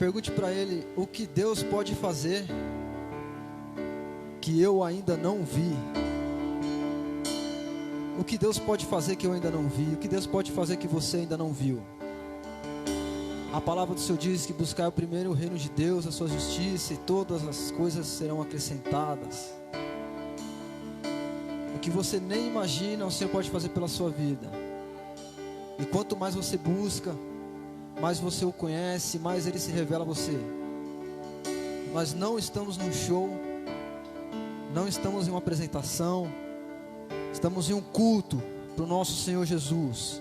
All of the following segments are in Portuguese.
pergunte para ele o que Deus pode fazer que eu ainda não vi. O que Deus pode fazer que eu ainda não vi? O que Deus pode fazer que você ainda não viu? A palavra do Senhor diz que buscar primeiro o reino de Deus, a sua justiça, e todas as coisas serão acrescentadas. O que você nem imagina, o Senhor pode fazer pela sua vida. E quanto mais você busca, mais você o conhece, mais Ele se revela a você. Nós não estamos num show, não estamos em uma apresentação, estamos em um culto para o nosso Senhor Jesus.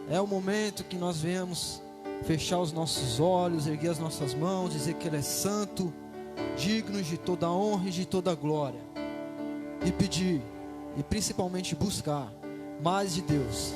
É o momento que nós venhamos fechar os nossos olhos, erguer as nossas mãos, dizer que Ele é santo, digno de toda honra e de toda glória, e pedir, e principalmente buscar mais de Deus.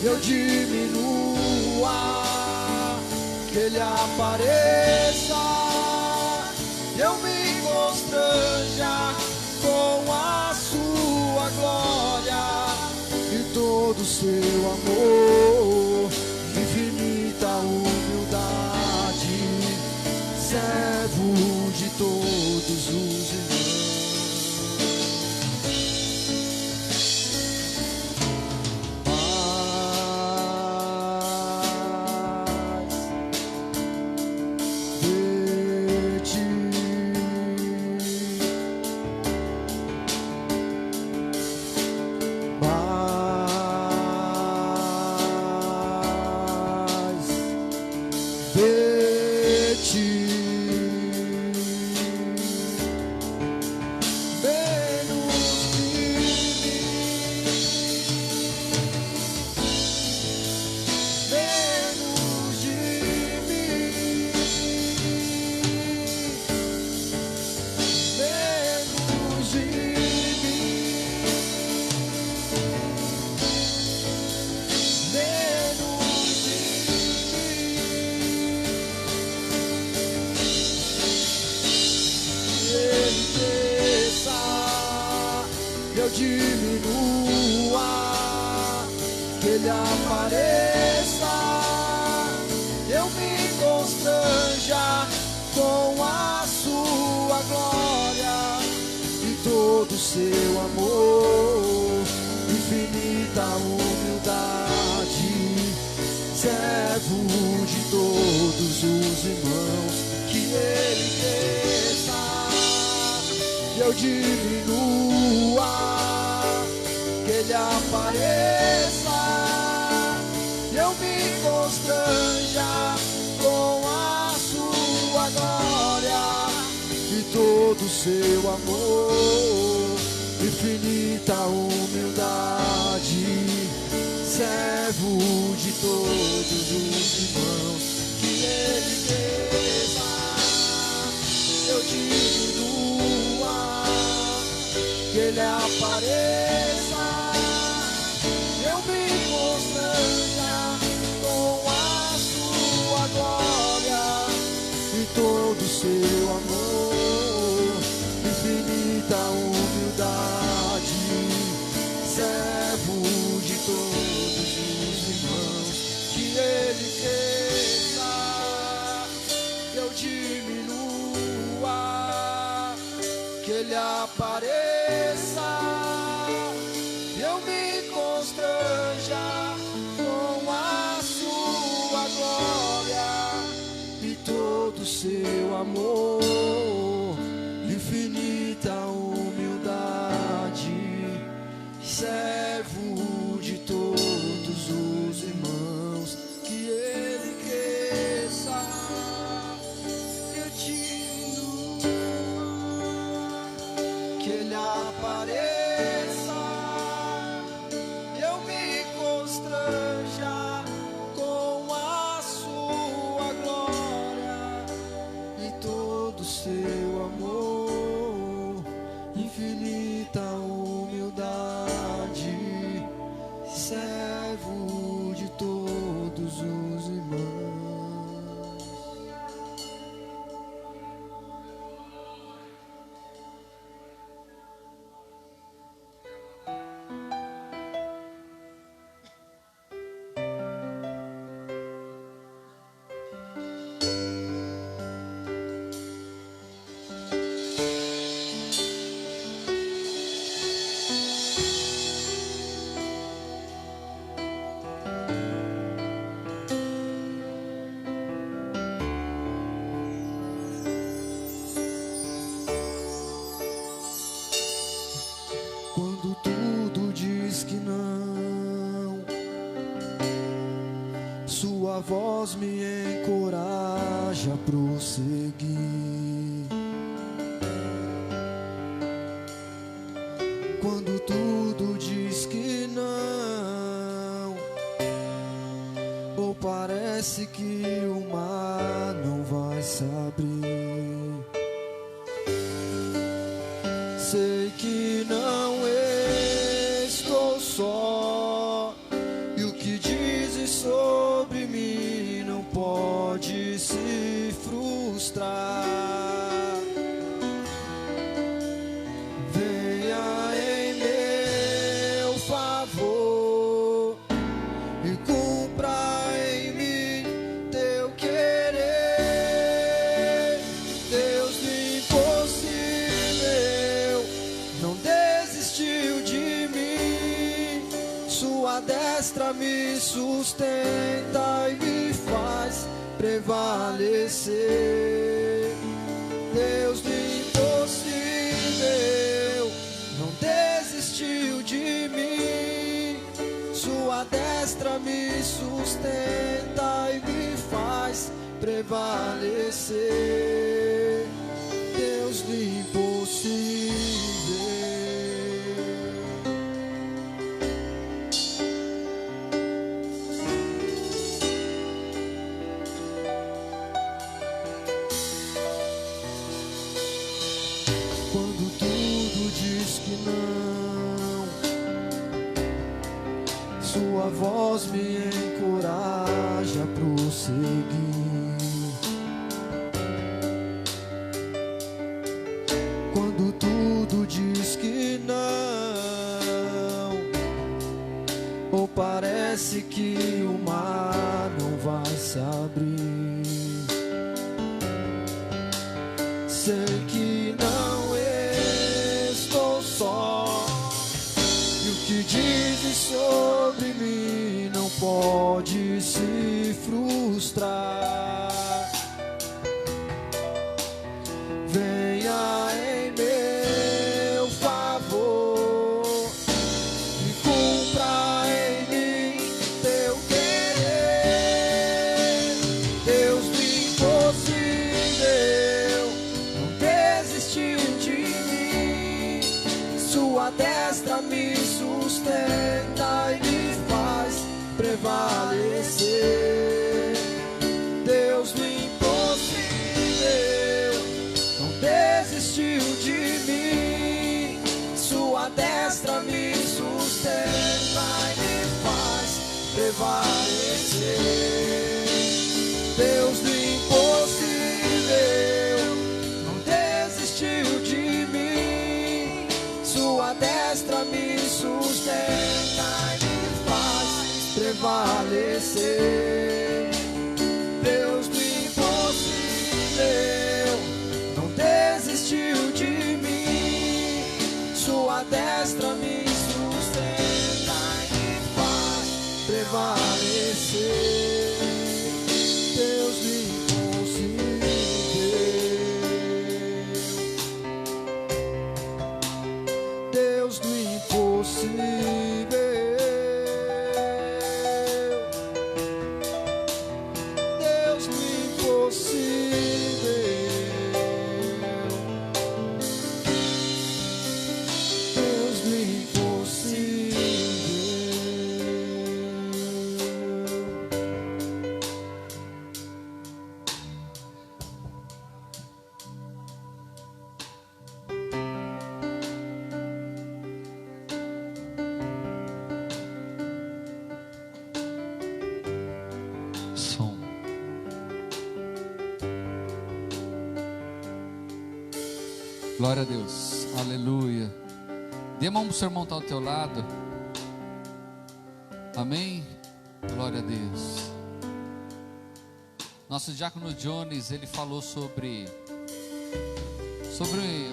Eu diminua, que Ele apareça, eu me constranja com a sua glória e todo o seu amor, infinita humildade, servo de todos os irmãos. Eu diminua, que Ele apareça, eu me constranja com a sua glória e todo o seu amor, infinita humildade, servo de todos os irmãos, que Ele cresça, eu diminua, que Ele apareça, eu me constranja com a sua glória e todo o seu amor, infinita humildade, servo de todos os irmãos, que ele cresça, eu diminua, que ele apareça, eu me constranja com a sua glória e todo o seu amor, infinita humildade, servo de todos os irmãos, que ele cresça, eu diminua, que ele apareça, eu me constranja com a sua glória e todo o seu amor, infinita humildade, servo de todos os irmãos, que ele cresça, eu diminua, que ele apareça, eu me constranja com a sua glória e todo o seu amor, infinita humildade, servo de todos os irmãos. Quando tudo diz que não, sua voz me encoraja a prosseguir. Quando tudo diz que não, ou parece que o mar não vai se abrir, sei que não estou só, e o que dizes sobre mim não pode se frustrar. Venha em meu favor e cumpra em mim teu querer, Deus do impossível não desistiu de mim, sua destra me sustenta e me faz prevalecer. Deus do impossível não desistiu de mim, sua destra me sustenta e me faz prevalecer. Deus do impossível. Quando tudo diz que não, sua voz me encoraja a prosseguir. Quando tudo diz que não, ou parece que o mar não vai se abrir, sei que não estou só, e o que dizes sobre mim não pode se frustrar. Venha em meu favor e cumpra em mim teu querer, Deus do impossível não desistiu de mim, sua Sua destra me sustenta e me faz prevalecer. Deus do impossível não desistiu de mim. Sua destra me sustenta e me faz prevalecer. Deus do impossível não desistiu de mim. Sua destra me sustenta e me faz prevalecer. Deus do impossível não desistiu de mim. Sua destra me sustenta e me faz prevalecer. Deus do impossível, Deus do impossível, Deus do impossível, Deus do impossível. Som. Glória a Deus, aleluia. Dê a mão para o seu irmão que está ao teu lado. Amém? Glória a Deus. Nosso diácono Jones, ele falou sobre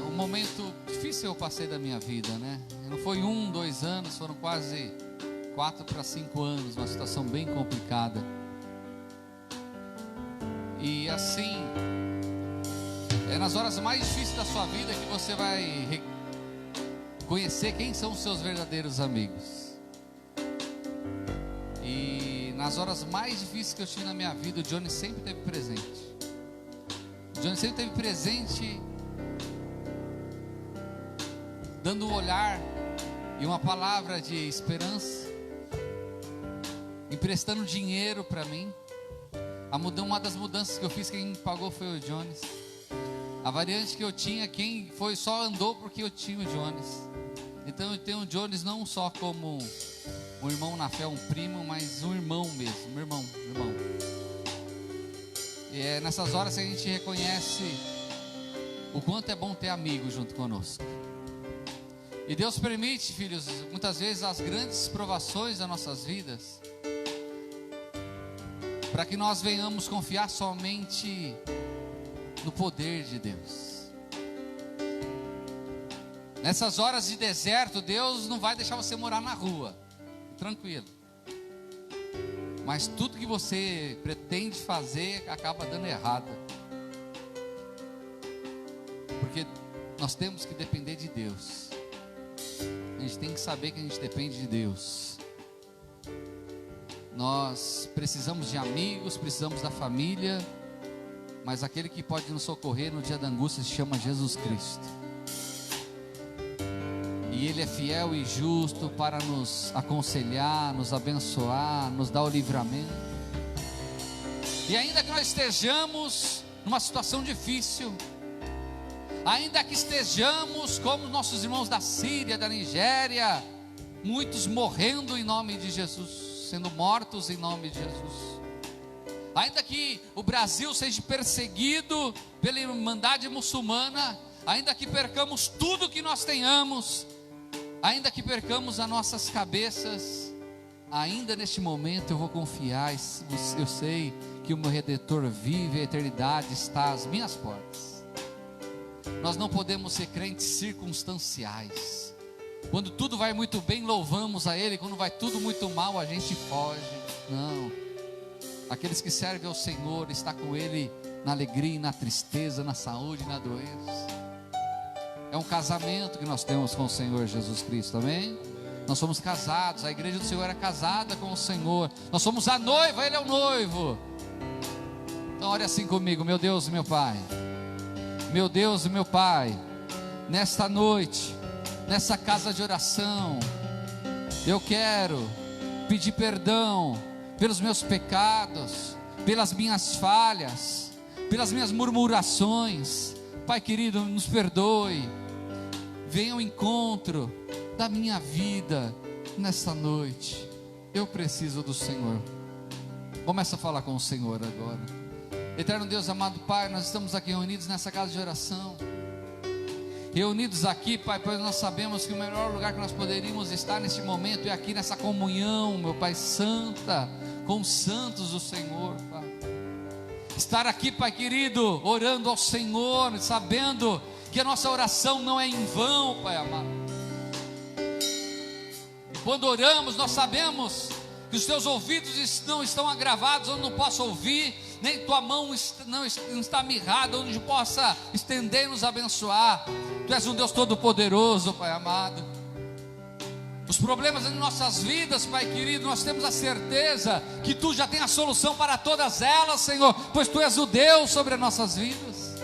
um momento difícil que eu passei da minha vida, né? Não foi 1, 2 anos, foram quase 4 para 5 anos, uma situação bem complicada. E assim, é nas horas mais difíceis da sua vida que você vai conhecer quem são os seus verdadeiros amigos. E nas horas mais difíceis que eu tive na minha vida, o Johnny sempre esteve presente. O Johnny sempre esteve presente, dando um olhar e uma palavra de esperança, emprestando dinheiro para mim. Uma das mudanças que eu fiz, quem pagou foi o Jones. A variante que eu tinha, quem foi só andou porque eu tinha o Jones. Então eu tenho o Jones não só como um irmão na fé, um primo, mas um irmão mesmo, um irmão. E é nessas horas que a gente reconhece o quanto é bom ter amigo junto conosco. E Deus permite, filhos, muitas vezes as grandes provações das nossas vidas, para que nós venhamos confiar somente no poder de Deus. Nessas horas de deserto, Deus não vai deixar você morar na rua, tranquilo. Mas tudo que você pretende fazer acaba dando errado. Porque nós temos que depender de Deus. A gente tem que saber que a gente depende de Deus. Nós precisamos de amigos, precisamos da família, mas aquele que pode nos socorrer no dia da angústia se chama Jesus Cristo. E Ele é fiel e justo para nos aconselhar, nos abençoar, nos dar o livramento. E ainda que nós estejamos numa situação difícil, ainda que estejamos como nossos irmãos da Síria, da Nigéria, muitos morrendo em nome de Jesus, sendo mortos em nome de Jesus. Ainda que o Brasil seja perseguido pela Irmandade Muçulmana, ainda que percamos tudo que nós tenhamos, ainda que percamos as nossas cabeças, ainda neste momento eu vou confiar, eu sei que o meu Redentor vive, a eternidade está às minhas portas. Nós não podemos ser crentes circunstanciais. Quando tudo vai muito bem, louvamos a Ele. Quando vai tudo muito mal, a gente foge. Não. Aqueles que servem ao Senhor, está com Ele na alegria e na tristeza, na saúde e na doença. É um casamento que nós temos com o Senhor Jesus Cristo, amém? Nós somos casados, a igreja do Senhor é casada com o Senhor. Nós somos a noiva, Ele é o noivo. Então ore assim comigo: meu Deus e meu Pai, meu Deus e meu Pai, nesta noite nessa casa de oração. Eu quero pedir perdão pelos meus pecados, pelas minhas falhas, pelas minhas murmurações. Pai querido, nos perdoe. Venha ao encontro da minha vida nessa noite. Eu preciso do Senhor. Começa a falar com o Senhor agora. Eterno Deus, amado Pai, nós estamos aqui reunidos nessa casa de oração. Reunidos aqui, Pai, pois nós sabemos que o melhor lugar que nós poderíamos estar neste momento é aqui nessa comunhão, meu Pai, santa, com os santos do Senhor, Pai. Estar aqui, Pai querido, orando ao Senhor, sabendo que a nossa oração não é em vão, Pai amado. Quando oramos, nós sabemos que os teus ouvidos não estão agravados, onde não posso ouvir, nem tua mão não está mirrada, onde possa estender e nos abençoar. Tu és um Deus todo-poderoso, Pai amado. Os problemas em nossas vidas, Pai querido, nós temos a certeza que Tu já tem a solução para todas elas, Senhor, pois Tu és o Deus sobre as nossas vidas.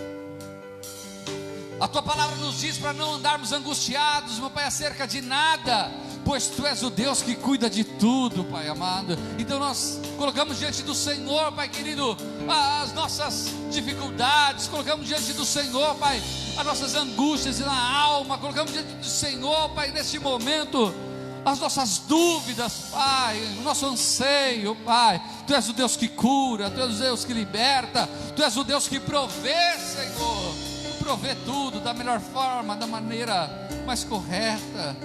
A Tua palavra nos diz para não andarmos angustiados, meu Pai, acerca de nada, pois Tu és o Deus que cuida de tudo, Pai amado. Então nós colocamos diante do Senhor, Pai querido, as nossas dificuldades, colocamos diante do Senhor, Pai, as nossas angústias na alma, colocamos diante do Senhor, Pai, neste momento, as nossas dúvidas, Pai, o nosso anseio, Pai. Tu és o Deus que cura, Tu és o Deus que liberta, Tu és o Deus que provê, Senhor. Tu provê tudo da melhor forma, da maneira mais correta.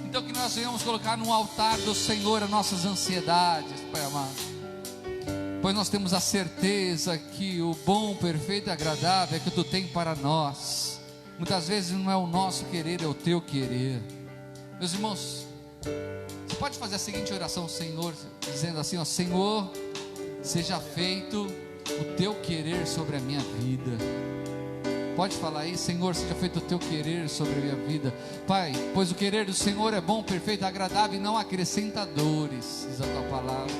Então que nós venhamos colocar no altar do Senhor as nossas ansiedades, Pai amado, pois nós temos a certeza que o bom, perfeito e agradável é que Tu tem para nós. Muitas vezes não é o nosso querer, é o Teu querer. Meus irmãos, você pode fazer a seguinte oração ao Senhor, dizendo assim, ó: Senhor, seja feito o Teu querer sobre a minha vida. Pode falar aí: Senhor, seja feito o Teu querer sobre a minha vida. Pai, pois o querer do Senhor é bom, perfeito, agradável e não acrescenta dores, diz a Tua palavra.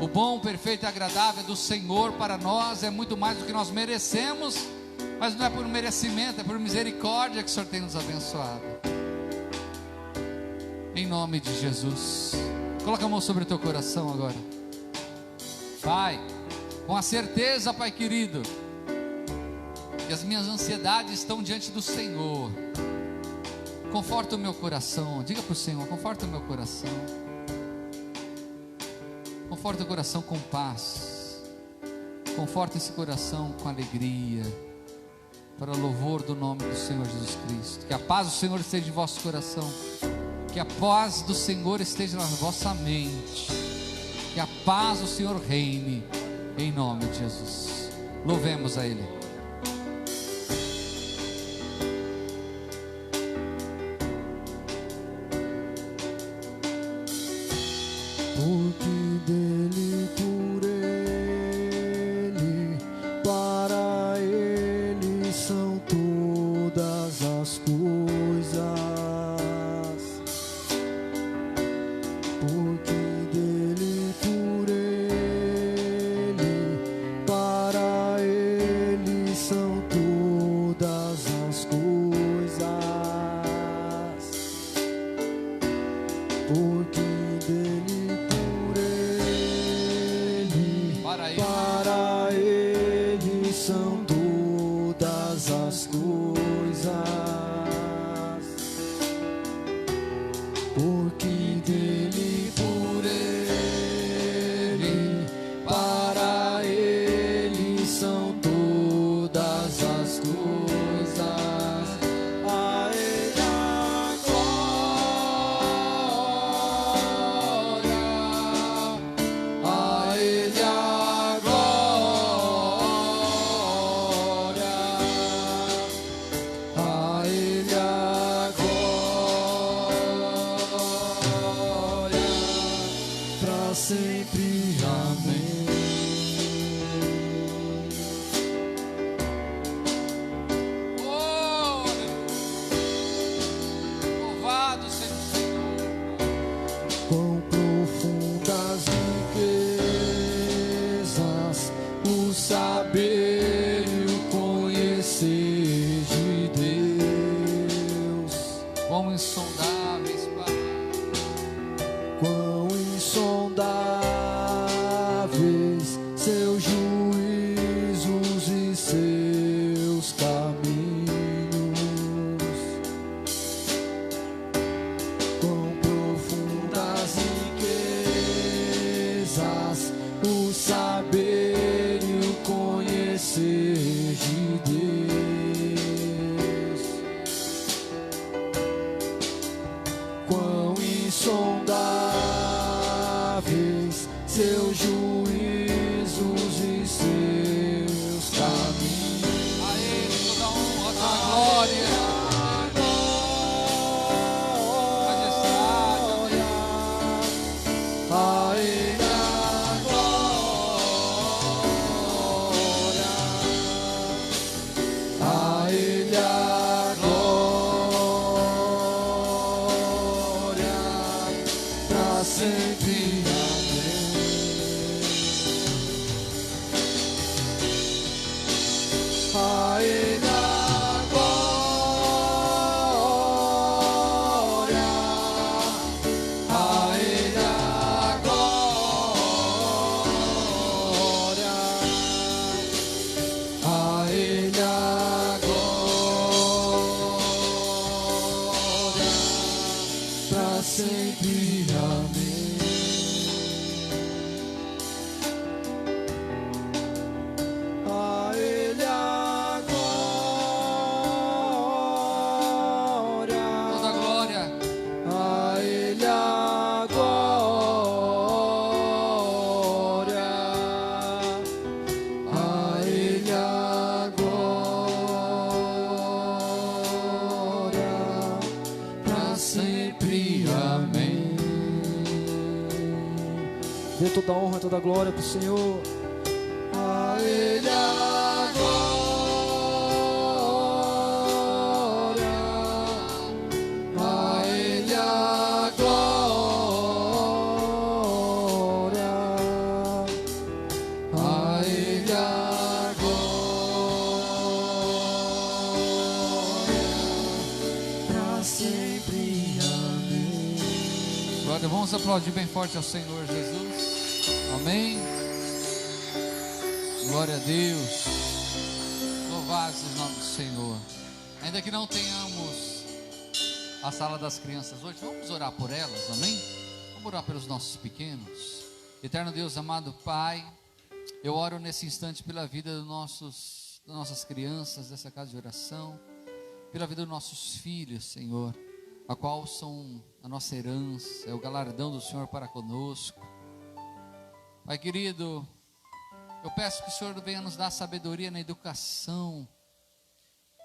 O bom, perfeito e agradável do Senhor para nós é muito mais do que nós merecemos, mas não é por merecimento, é por misericórdia que o Senhor tem nos abençoado. Em nome de Jesus, coloca a mão sobre o teu coração agora. Pai, com a certeza, Pai querido, que as minhas ansiedades estão diante do Senhor. Conforta o meu coração. Diga para o Senhor: conforta o meu coração. Conforta o coração com paz. Conforta esse coração com alegria, para o louvor do nome do Senhor Jesus Cristo. Que a paz do Senhor esteja em vosso coração. Que a paz do Senhor esteja na vossa mente. Que a paz do Senhor reine, em nome de Jesus. Louvemos a Ele. Porque dele, por ele, para ele são todas as coisas. Porque dele, por ele, para ele são todas as coisas. Porque dele, para ele são todas as coisas. Porque dele, por ele, para ele são todas as coisas. A ele a glória, a ele a glória, a ele a glória. insondáveis, Pai. Quão insondáveis seus juízos e seus caminhos, quão profundas riquezas o saber e o conhecer de Deus. Quão insondáveis seus juízos e seus caminhos. A Ele toda honra, toda glória. Majestade, A Ele a glória, a Ele a glória, pra sempre. A Ele a glória, a Ele a glória, a Ele a glória, pra sempre. Amém. A Ele a glória, toda glória. a Ele a glória, a Ele a glória, pra sempre. Amém. Dê toda a honra, toda a glória para o Senhor. A Ele a glória, a Ele a glória, a Ele a glória, pra sempre. Amém. Glória, vamos aplaudir bem forte ao Senhor Jesus. Amém. Glória a Deus. Louvado seja o nome do Senhor. Ainda que não tenhamos a sala das crianças hoje, vamos orar por elas, amém? Vamos orar pelos nossos pequenos. Eterno Deus, amado Pai, eu oro nesse instante pela vida das nossas crianças dessa casa de oração, pela vida dos nossos filhos, Senhor, a qual são a nossa herança, é o galardão do Senhor para conosco. Pai querido, eu peço que o Senhor venha nos dar sabedoria na educação,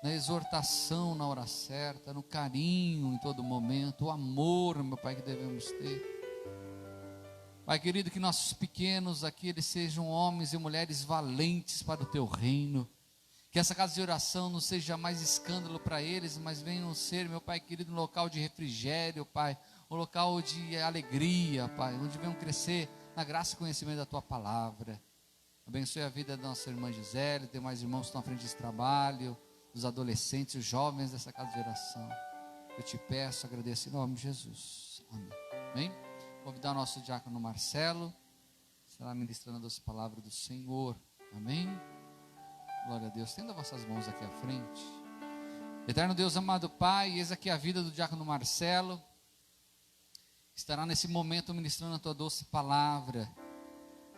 na exortação na hora certa, no carinho em todo momento, o amor, meu Pai, que devemos ter. Pai querido, que nossos pequenos aqui, eles sejam homens e mulheres valentes para o Teu reino. Que essa casa de oração não seja mais escândalo para eles, mas venham ser, meu Pai querido, um local de refrigério, Pai, um local de alegria, Pai, onde venham crescer na graça e conhecimento da Tua palavra. Abençoe a vida da nossa irmã Gisele, tem mais irmãos que estão à frente desse trabalho, dos adolescentes, os jovens dessa casa de oração. Eu te peço, agradeço em nome de Jesus. Amém. Amém? Vou convidar o nosso diácono Marcelo, será ministrando a doce palavra do Senhor. Amém? Glória a Deus. Tenda vossas mãos aqui à frente. Eterno Deus, amado Pai, eis aqui a vida do diácono Marcelo. Estará nesse momento ministrando a tua doce palavra.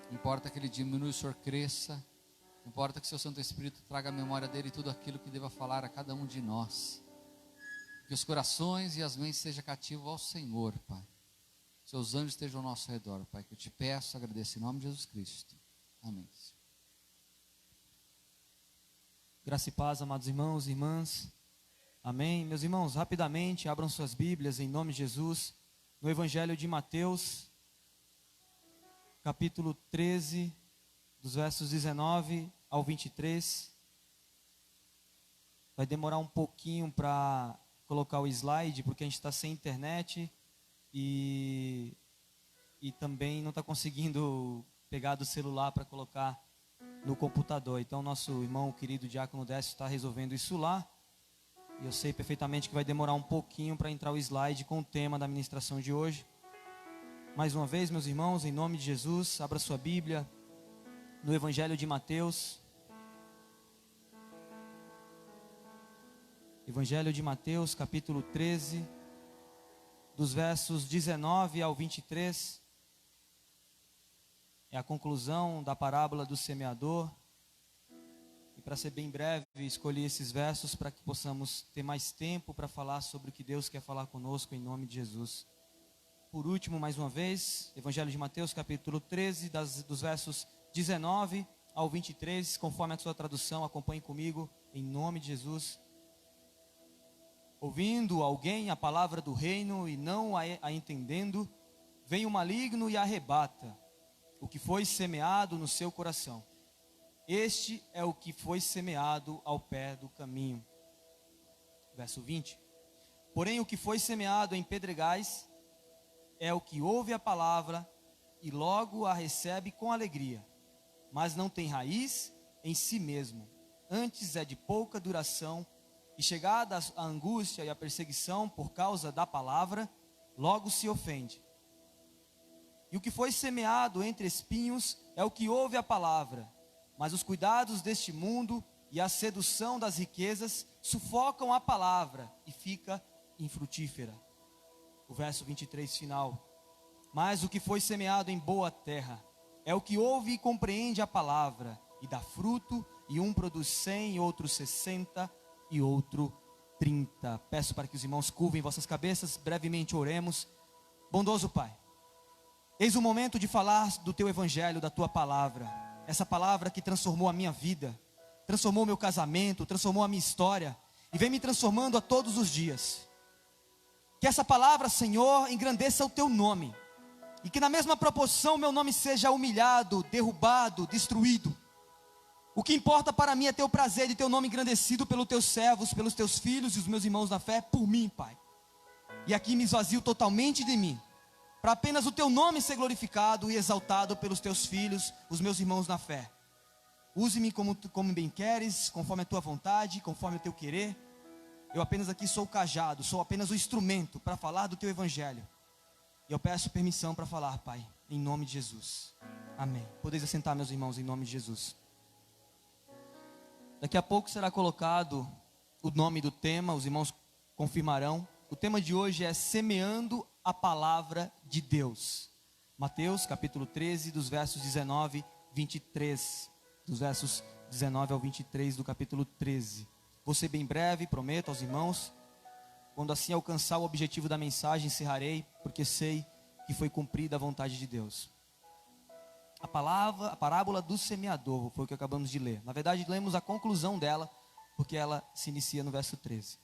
Não importa que ele diminua e o Senhor cresça. Não importa que o seu Santo Espírito traga à memória dele tudo aquilo que deva falar a cada um de nós. Que os corações e as mentes sejam cativos ao Senhor, Pai. Seus anjos estejam ao nosso redor, Pai. Que eu te peço, agradeço em nome de Jesus Cristo. Amém. Graça e paz, amados irmãos e irmãs. Amém. Meus irmãos, rapidamente, abram suas Bíblias em nome de Jesus. No Evangelho de Mateus, capítulo 13, dos versos 19 ao 23. Vai demorar um pouquinho para colocar o slide, porque a gente está sem internet e também não está conseguindo pegar do celular para colocar no computador. Então nosso irmão querido Diácono Décio está resolvendo isso lá. E eu sei perfeitamente que vai demorar um pouquinho para entrar o slide com o tema da ministração de hoje. Mais uma vez, meus irmãos, em nome de Jesus, abra sua Bíblia no Evangelho de Mateus. Evangelho de Mateus, capítulo 13, dos versos 19 ao 23. É a conclusão da parábola do semeador. E para ser bem breve, escolhi esses versos para que possamos ter mais tempo para falar sobre o que Deus quer falar conosco em nome de Jesus. Por último, mais uma vez, Evangelho de Mateus, capítulo 13, dos versos 19 ao 23, conforme a sua tradução, acompanhe comigo, em nome de Jesus. Ouvindo alguém a palavra do reino e não a entendendo, vem o maligno e arrebata o que foi semeado no seu coração. Este é o que foi semeado ao pé do caminho. Verso 20. Porém, o que foi semeado em pedregais é o que ouve a palavra e logo a recebe com alegria, mas não tem raiz em si mesmo. Antes é de pouca duração, e chegada a angústia e a perseguição por causa da palavra, logo se ofende. E o que foi semeado entre espinhos é o que ouve a palavra, mas os cuidados deste mundo e a sedução das riquezas sufocam a palavra e fica infrutífera. O verso 23 final. Mas o que foi semeado em boa terra é o que ouve e compreende a palavra e dá fruto, e um produz 100, outro 60 e outro 30. Peço para que os irmãos curvem vossas cabeças, brevemente oremos. Bondoso Pai, eis o momento de falar do teu evangelho, da tua palavra. Essa palavra que transformou a minha vida, transformou meu casamento, transformou a minha história e vem me transformando a todos os dias. Que essa palavra, Senhor, engrandeça o teu nome. E que na mesma proporção meu nome seja humilhado, derrubado, destruído. O que importa para mim é ter o prazer de ter o nome engrandecido pelos teus servos, pelos teus filhos e os meus irmãos na fé, por mim, Pai. E aqui me esvazio totalmente de mim, para apenas o teu nome ser glorificado e exaltado pelos teus filhos, os meus irmãos na fé. Use-me como bem queres, conforme a tua vontade, conforme o teu querer. Eu apenas aqui sou o cajado, sou apenas o instrumento para falar do teu evangelho. E eu peço permissão para falar, Pai, em nome de Jesus. Amém. Podeis assentar, meus irmãos, em nome de Jesus. Daqui a pouco será colocado o nome do tema, os irmãos confirmarão. O tema de hoje é Semeando a Palavra de Deus. Mateus, capítulo 13, dos versos 19, 23. Dos versos 19 ao 23 do capítulo 13. Vou ser bem breve, prometo aos irmãos. Quando assim alcançar o objetivo da mensagem, encerrarei, porque sei que foi cumprida a vontade de Deus. A parábola do semeador, foi o que acabamos de ler. Na verdade, lemos a conclusão dela, porque ela se inicia no verso 13.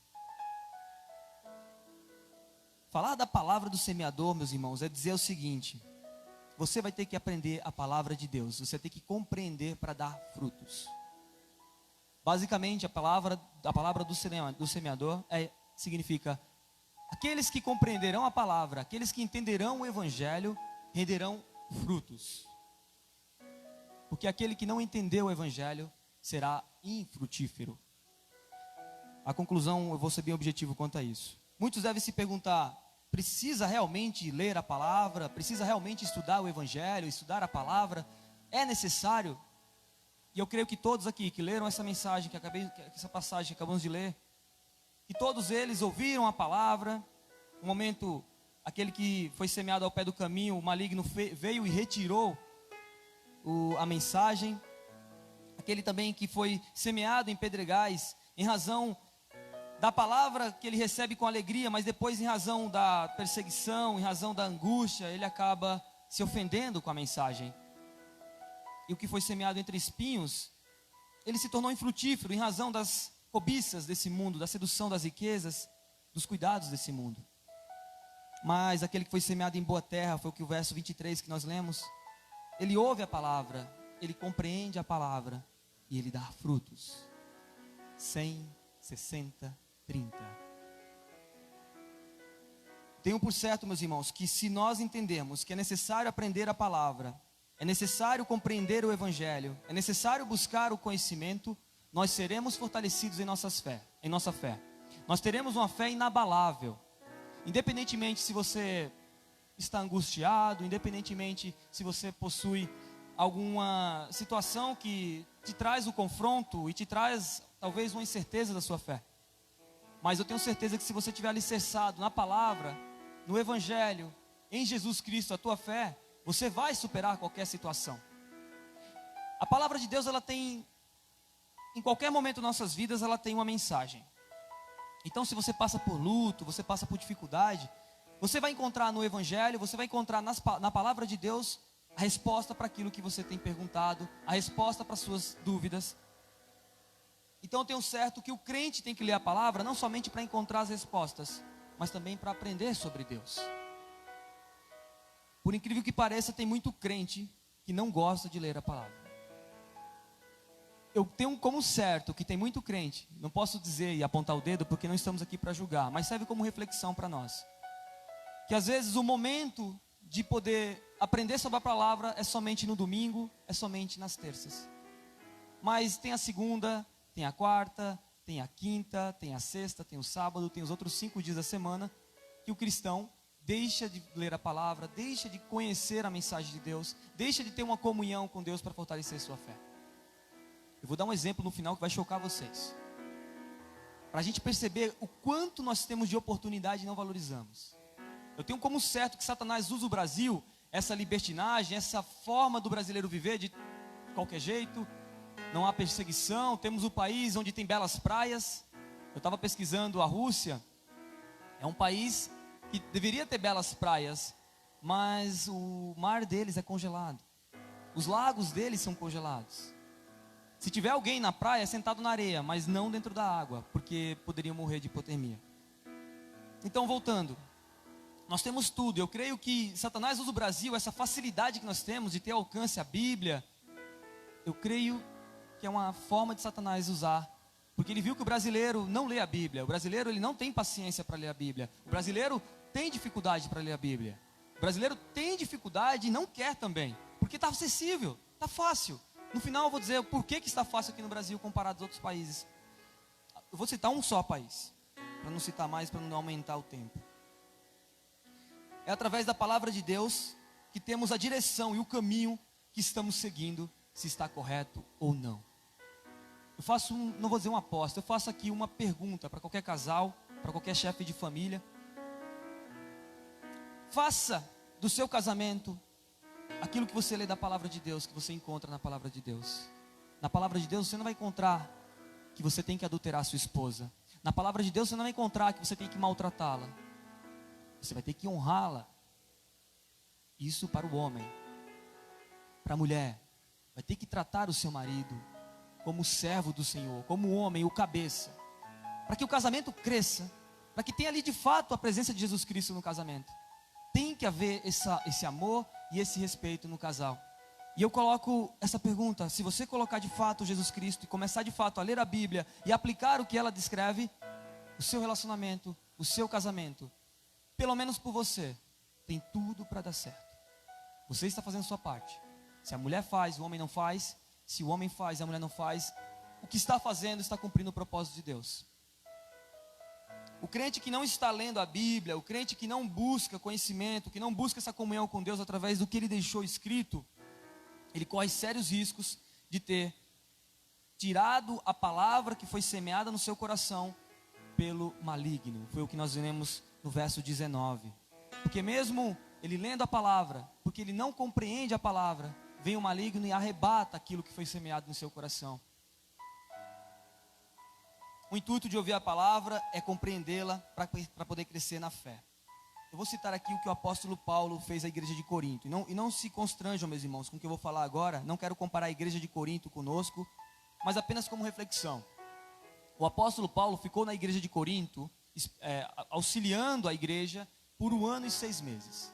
Falar da palavra do semeador, meus irmãos, é dizer o seguinte: você vai ter que aprender a palavra de Deus, você tem que compreender para dar frutos. Basicamente, a palavra do semeador significa: aqueles que compreenderão a palavra, aqueles que entenderão o evangelho, renderão frutos. Porque aquele que não entendeu o evangelho será infrutífero. A conclusão, eu vou ser bem objetivo quanto a isso. Muitos devem se perguntar: precisa realmente ler a palavra? Precisa realmente estudar o evangelho, estudar a palavra? É necessário? E eu creio que todos aqui que leram essa mensagem, essa passagem que acabamos de ler, que todos eles ouviram a palavra. No momento, aquele que foi semeado ao pé do caminho, o maligno veio e retirou a mensagem. Aquele também que foi semeado em pedregais, em razão da palavra que ele recebe com alegria, mas depois em razão da perseguição, em razão da angústia, ele acaba se ofendendo com a mensagem. E o que foi semeado entre espinhos, ele se tornou infrutífero em razão das cobiças desse mundo, da sedução das riquezas, dos cuidados desse mundo. Mas aquele que foi semeado em boa terra, foi o que o verso 23 que nós lemos, ele ouve a palavra, ele compreende a palavra e ele dá frutos. 100, 60, 30. Tenho por certo, meus irmãos, que se nós entendermos que é necessário aprender a palavra, é necessário compreender o evangelho, é necessário buscar o conhecimento, nós seremos fortalecidos em nossa fé. Nós teremos uma fé inabalável. Independentemente se você está angustiado, independentemente se você possui alguma situação que te traz o confronto e te traz talvez uma incerteza da sua fé. Mas eu tenho certeza que se você estiver alicerçado na palavra, no Evangelho, em Jesus Cristo, a tua fé, você vai superar qualquer situação. A palavra de Deus, ela tem, em qualquer momento de nossas vidas, ela tem uma mensagem. Então, se você passa por luto, você passa por dificuldade, você vai encontrar no Evangelho, você vai encontrar na palavra de Deus a resposta para aquilo que você tem perguntado, a resposta para as suas dúvidas. Então eu tenho certo que o crente tem que ler a palavra não somente para encontrar as respostas, mas também para aprender sobre Deus. Por incrível que pareça, tem muito crente que não gosta de ler a palavra. Eu tenho como certo que tem muito crente, não posso dizer e apontar o dedo porque não estamos aqui para julgar, mas serve como reflexão para nós. Que às vezes o momento de poder aprender sobre a palavra é somente no domingo, é somente nas terças. Mas tem a segunda, tem a quarta, tem a quinta, tem a sexta, tem o sábado, tem os outros 5 dias da semana que o cristão deixa de ler a palavra, deixa de conhecer a mensagem de Deus, deixa de ter uma comunhão com Deus para fortalecer sua fé. Eu vou dar um exemplo no final que vai chocar vocês. Para a gente perceber o quanto nós temos de oportunidade e não valorizamos. Eu tenho como certo que Satanás usa o Brasil, essa libertinagem, essa forma do brasileiro viver de qualquer jeito. Não há perseguição, temos um país onde tem belas praias. Eu estava pesquisando a Rússia. É um país que deveria ter belas praias, mas o mar deles é congelado. Os lagos deles são congelados. Se tiver alguém na praia, é sentado na areia, mas não dentro da água, porque poderiam morrer de hipotermia. Então, voltando. Nós temos tudo. Eu creio que Satanás usa o Brasil, essa facilidade que nós temos de ter alcance à Bíblia. Eu creio que é uma forma de Satanás usar. Porque ele viu que o brasileiro não lê a Bíblia. O brasileiro ele não tem paciência para ler a Bíblia. O brasileiro tem dificuldade para ler a Bíblia. O brasileiro tem dificuldade e não quer também. Porque está acessível, está fácil. No final eu vou dizer por que está fácil aqui no Brasil comparado aos outros países. Eu vou citar um só país. Para não citar mais, para não aumentar o tempo. É através da palavra de Deus que temos a direção e o caminho que estamos seguindo, se está correto ou não. Eu faço, não vou dizer uma aposta, eu faço aqui uma pergunta para qualquer casal, para qualquer chefe de família. Faça do seu casamento aquilo que você lê da palavra de Deus, que você encontra na palavra de Deus. Na palavra de Deus você não vai encontrar que você tem que adulterar a sua esposa. Na palavra de Deus você não vai encontrar que você tem que maltratá-la. Você vai ter que honrá-la. Isso para o homem. Para a mulher, vai ter que tratar o seu marido como servo do Senhor, como homem, o cabeça. Para que o casamento cresça, para que tenha ali de fato a presença de Jesus Cristo no casamento. Tem que haver esse amor e esse respeito no casal. E eu coloco essa pergunta: se você colocar de fato Jesus Cristo e começar de fato a ler a Bíblia e aplicar o que ela descreve, o seu relacionamento, o seu casamento, pelo menos por você, tem tudo para dar certo. Você está fazendo a sua parte. Se a mulher faz, o homem não faz. Se o homem faz e a mulher não faz, o que está fazendo está cumprindo o propósito de Deus. O crente que não está lendo a Bíblia, o crente que não busca conhecimento, que não busca essa comunhão com Deus através do que ele deixou escrito, ele corre sérios riscos de ter tirado a palavra que foi semeada no seu coração pelo maligno. Foi o que nós vemos no verso 19. Porque mesmo ele lendo a palavra, porque ele não compreende a palavra, vem o maligno e arrebata aquilo que foi semeado no seu coração. O intuito de ouvir a palavra é compreendê-la para poder crescer na fé. Eu vou citar aqui o que o apóstolo Paulo fez à igreja de Corinto. E não se constranjam, meus irmãos, com o que eu vou falar agora. Não quero comparar a igreja de Corinto conosco, mas apenas como reflexão. O apóstolo Paulo ficou na igreja de Corinto, auxiliando a igreja por 1 ano e 6 meses.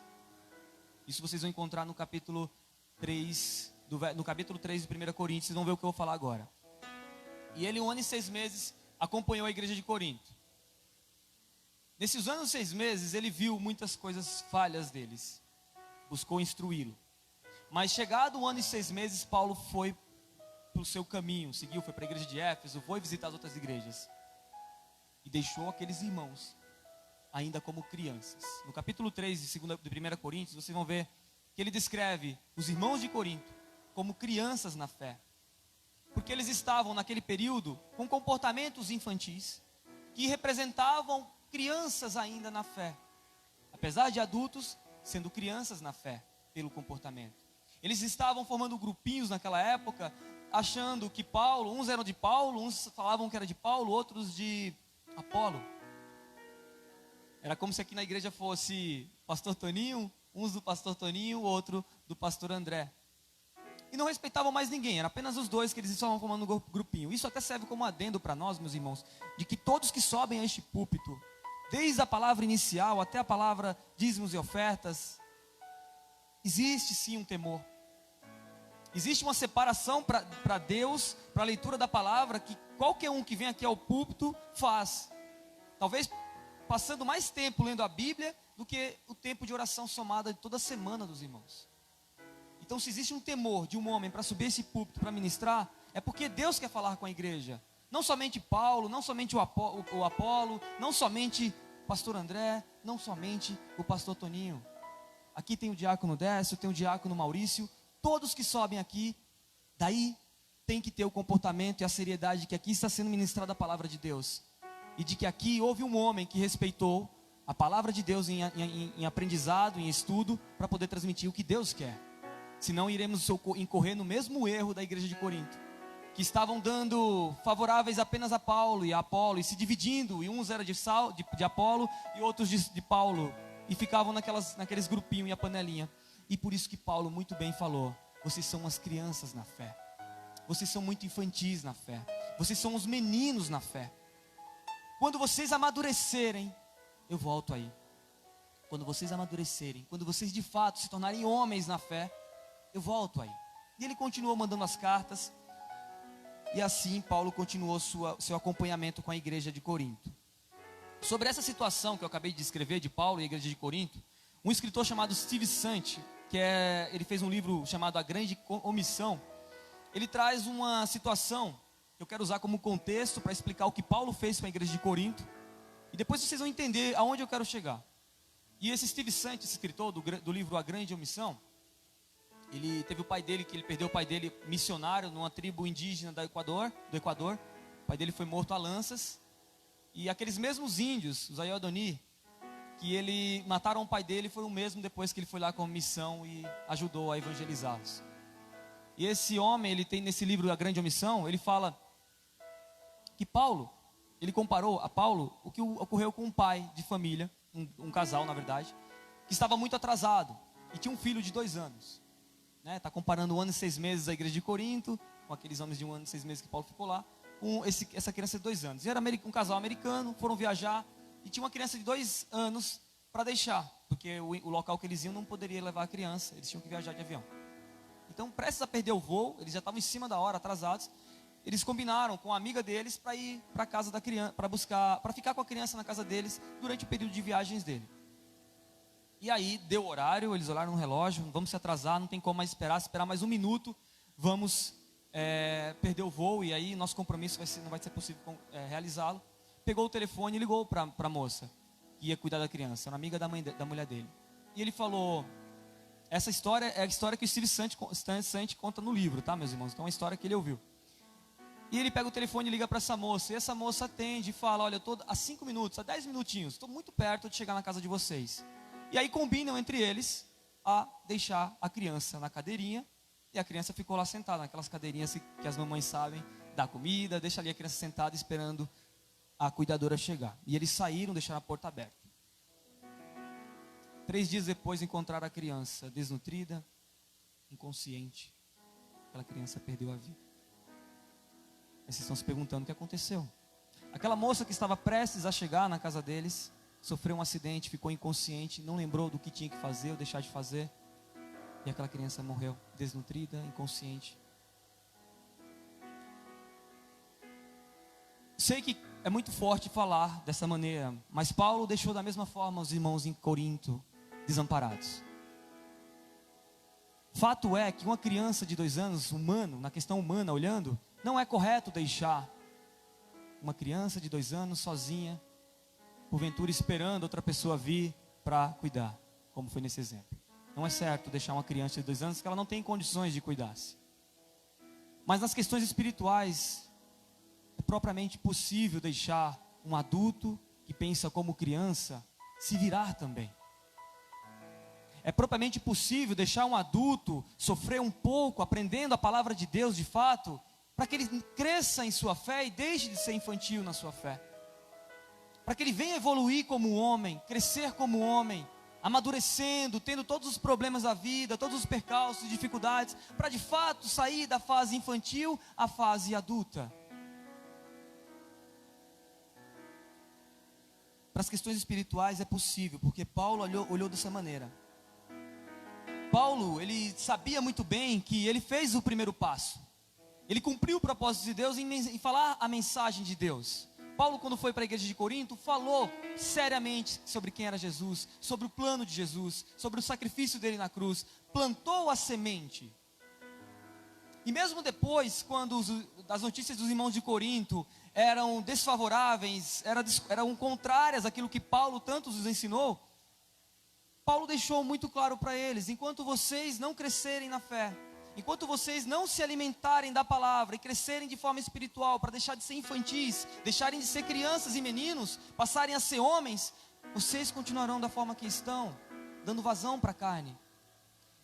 Isso vocês vão encontrar no capítulo 3, no capítulo 3 de 1 Coríntios, vocês vão ver o que eu vou falar agora. E ele 1 ano e 6 meses acompanhou a igreja de Corinto. Nesses anos e 6 meses, ele viu muitas coisas falhas deles. Buscou instruí-lo. Mas chegado 1 ano e 6 meses, Paulo foi para o seu caminho, foi para a igreja de Éfeso, foi visitar as outras igrejas. e deixou aqueles irmãos ainda como crianças. No capítulo 3 de 1 Coríntios, vocês vão ver que ele descreve os irmãos de Corinto como crianças na fé. Porque eles estavam naquele período com comportamentos infantis que representavam crianças ainda na fé. Apesar de adultos, sendo crianças na fé, pelo comportamento. Eles estavam formando grupinhos naquela época, achando que Paulo, uns eram de Paulo, uns falavam que era de Paulo, outros de Apolo. Era como se aqui na igreja fosse pastor Toninho, uns do pastor Toninho, outro do pastor André. E não respeitavam mais ninguém, era apenas os dois que eles estavam formando um grupinho. Isso até serve como adendo para nós, meus irmãos, de que todos que sobem a este púlpito, desde a palavra inicial até a palavra dízimos e ofertas, existe sim um temor. Existe uma separação para Deus, para a leitura da palavra, que qualquer um que vem aqui ao púlpito faz. Talvez passando mais tempo lendo a Bíblia do que o tempo de oração somada de toda semana dos irmãos. Então, se existe um temor de um homem para subir esse púlpito para ministrar, é porque Deus quer falar com a igreja. Não somente Paulo, não somente o Apolo, não somente o pastor André, não somente o pastor Toninho. Aqui tem o diácono Décio, tem o diácono Maurício. Todos que sobem aqui, daí tem que ter o comportamento e a seriedade de que aqui está sendo ministrada a palavra de Deus. E de que aqui houve um homem que respeitou a palavra de Deus em aprendizado, em estudo, para poder transmitir o que Deus quer. Senão iremos incorrer no mesmo erro da igreja de Corinto, que estavam dando favoráveis apenas a Paulo e a Apolo, e se dividindo, e uns eram de Apolo e outros de Paulo, e ficavam naqueles grupinhos e a panelinha. E por isso que Paulo muito bem falou: vocês são umas crianças na fé, vocês são muito infantis na fé, vocês são os meninos na fé. Quando vocês amadurecerem, eu volto aí. Quando vocês amadurecerem, quando vocês de fato se tornarem homens na fé, eu volto aí. E ele continuou mandando as cartas. E assim Paulo continuou seu acompanhamento com a igreja de Corinto. Sobre essa situação que eu acabei de descrever de Paulo e a igreja de Corinto, um escritor chamado Steve Sant, ele fez um livro chamado A Grande Omissão. Ele traz uma situação que eu quero usar como contexto para explicar o que Paulo fez com a igreja de Corinto. E depois vocês vão entender aonde eu quero chegar. E esse Steve Sant, esse escritor do livro A Grande Omissão, ele teve o pai dele, que ele perdeu o pai dele missionário numa tribo indígena do Equador. O pai dele foi morto a lanças. E aqueles mesmos índios, os Ayodoni, que ele mataram o pai dele, foram o mesmo depois que ele foi lá com missão e ajudou a evangelizá-los. E esse homem, ele tem nesse livro A Grande Omissão, ele fala que Paulo, ele comparou a Paulo o que ocorreu com um pai de família, um casal na verdade, que estava muito atrasado e tinha um filho de 2 anos. Está comparando 1 ano e 6 meses a igreja de Corinto, com aqueles homens de 1 ano e 6 meses que Paulo ficou lá, com essa criança de 2 anos. E era um casal americano, foram viajar, e tinha uma criança de 2 anos para deixar, porque o local que eles iam não poderia levar a criança, eles tinham que viajar de avião. Então, prestes a perder o voo, eles já estavam em cima da hora, atrasados, eles combinaram com a amiga deles para ir para a casa da criança, para ficar com a criança na casa deles, durante o período de viagens dele. E aí, deu horário, eles olharam no relógio, vamos se atrasar, não tem como mais esperar mais 1 minuto, vamos perder o voo, e aí nosso compromisso não vai ser possível realizá-lo. Pegou o telefone e ligou para a moça, que ia cuidar da criança, era amiga da mulher dele. E ele falou, essa história é a história que o Steve Sant conta no livro, tá, meus irmãos? Então é uma história que ele ouviu. E ele pega o telefone e liga para essa moça, e essa moça atende e fala, olha, eu estou há 5 minutos, há 10 minutinhos, estou muito perto de chegar na casa de vocês. E aí combinam entre eles a deixar a criança na cadeirinha, e a criança ficou lá sentada, naquelas cadeirinhas que as mamães sabem, dá comida, deixa ali a criança sentada esperando a cuidadora chegar. E eles saíram, deixaram a porta aberta. 3 dias depois encontraram a criança desnutrida, inconsciente. Aquela criança perdeu a vida. Aí vocês estão se perguntando o que aconteceu. Aquela moça que estava prestes a chegar na casa deles, sofreu um acidente, ficou inconsciente, não lembrou do que tinha que fazer ou deixar de fazer. E aquela criança morreu, desnutrida, inconsciente. Sei que é muito forte falar dessa maneira, mas Paulo deixou da mesma forma os irmãos em Corinto desamparados. Fato é que uma criança de 2 anos, humano, na questão humana, olhando, não é correto deixar uma criança de 2 anos sozinha, porventura esperando outra pessoa vir para cuidar, como foi nesse exemplo. Não é certo deixar uma criança de 2 anos que ela não tem condições de cuidar-se. Mas nas questões espirituais, é propriamente possível deixar um adulto que pensa como criança se virar também. É propriamente possível deixar um adulto sofrer um pouco, aprendendo a palavra de Deus de fato, para que ele cresça em sua fé e deixe de ser infantil na sua fé. Para que ele venha evoluir como homem, crescer como homem, amadurecendo, tendo todos os problemas da vida, todos os percalços, dificuldades, para de fato sair da fase infantil à fase adulta. Para as questões espirituais é possível, porque Paulo olhou dessa maneira. Paulo, ele sabia muito bem que ele fez o primeiro passo. Ele cumpriu o propósito de Deus em falar a mensagem de Deus. Paulo, quando foi para a igreja de Corinto, falou seriamente sobre quem era Jesus, sobre o plano de Jesus, sobre o sacrifício dele na cruz, plantou a semente. E mesmo depois, quando as notícias dos irmãos de Corinto eram desfavoráveis, eram contrárias àquilo que Paulo tanto os ensinou, Paulo deixou muito claro para eles: enquanto vocês não crescerem na fé, enquanto vocês não se alimentarem da palavra e crescerem de forma espiritual, para deixar de ser infantis, deixarem de ser crianças e meninos, passarem a ser homens, vocês continuarão da forma que estão, dando vazão para a carne.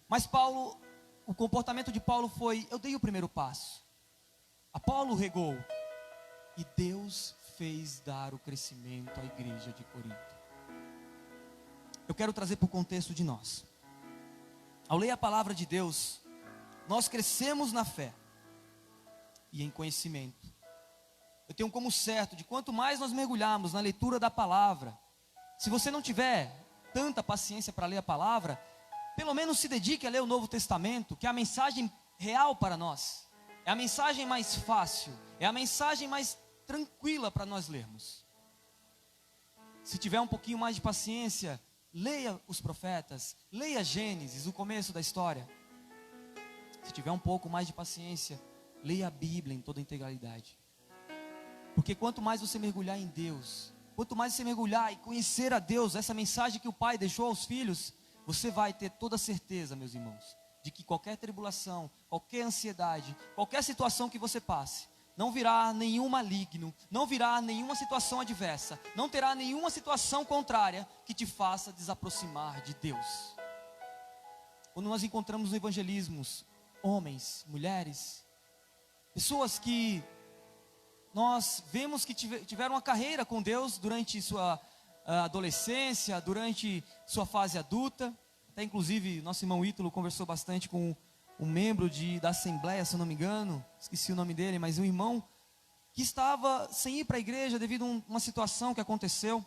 Mas Paulo, o comportamento de Paulo foi: eu dei o primeiro passo, Apolo regou, e Deus fez dar o crescimento à igreja de Corinto. Eu quero trazer para o contexto de nós. Ao ler a palavra de Deus, nós crescemos na fé e em conhecimento. Eu tenho como certo de quanto mais nós mergulharmos na leitura da palavra, se você não tiver tanta paciência para ler a palavra, pelo menos se dedique a ler o Novo Testamento, que é a mensagem real para nós. É a mensagem mais fácil, é a mensagem mais tranquila para nós lermos. Se tiver um pouquinho mais de paciência, leia os profetas, leia Gênesis, o começo da história. Se tiver um pouco mais de paciência, leia a Bíblia em toda a integralidade. Porque quanto mais você mergulhar em Deus, quanto mais você mergulhar e conhecer a Deus, essa mensagem que o Pai deixou aos filhos, você vai ter toda a certeza, meus irmãos, de que qualquer tribulação, qualquer ansiedade, qualquer situação que você passe, não virá nenhum maligno, não virá nenhuma situação adversa, não terá nenhuma situação contrária que te faça desaproximar de Deus. Quando nós encontramos no evangelismo homens, mulheres, pessoas que nós vemos que tiveram uma carreira com Deus durante sua adolescência, durante sua fase adulta, até inclusive nosso irmão Ítalo conversou bastante com um membro da Assembleia, se eu não me engano, esqueci o nome dele, mas um irmão que estava sem ir para a igreja devido a uma situação que aconteceu,